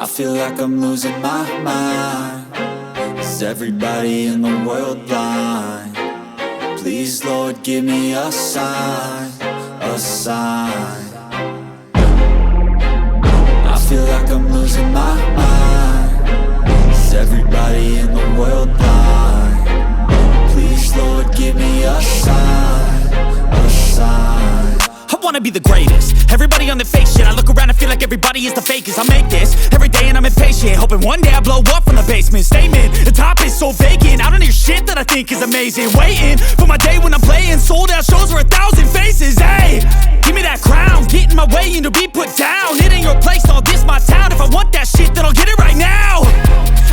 I feel like I'm losing my mind. Is everybody in the world blind? Please, Lord, give me a sign, a sign. I feel like I'm losing my mind. Is everybody in the world blind? Please, Lord, give me a sign, a sign. I wanna be the greatest. Everybody on the fake shit. I look around and feel like everybody is the fakest. I make this every day and I'm impatient, hoping one day I blow up from the basement. Statement, the top is so vacant. I don't hear shit that I think is amazing. Waiting for my day when I'm playing sold out shows for 1,000 faces. Hey, give me that crown, get in my way and to be put down. It ain't your place, all this my town. If I want that shit, then I'll get it right now.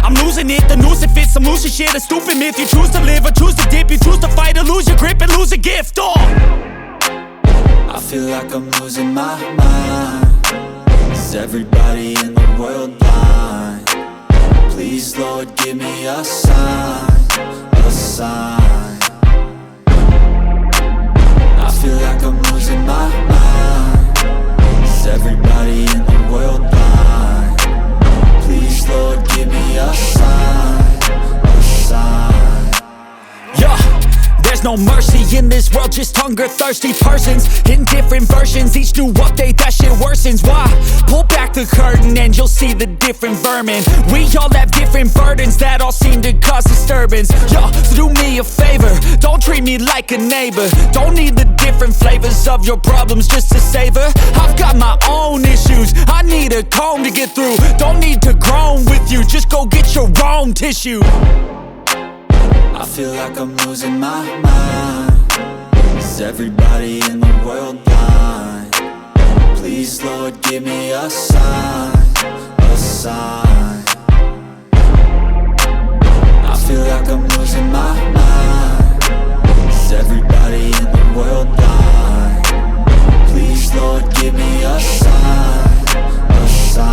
I'm losing it, the noose it fits. I'm losing shit, a stupid myth. You choose to live or choose to dip. You choose to fight or lose your grip and lose a gift. I feel like I'm losing my mind. Is everybody in the world blind? Please, Lord, give me a sign, a sign. I feel like I'm losing my mind. Is everybody in the world blind? Please, Lord, give me a sign, a sign. Yeah. There's no mercy in this world, just hunger-thirsty persons in different versions. Each new update, that shit worsens. Why? Pull back the curtain and you'll see the different vermin. We all have different burdens that all seem to cause disturbance. Yo, so do me a favor, don't treat me like a neighbor. Don't need the different flavors of your problems just to savor. I've got my own issues, I need a comb to get through. Don't need to groan with you, just go get your own tissue. I feel like I'm losing my mind. Is everybody in the world blind? Please, Lord, give me a sign, a sign.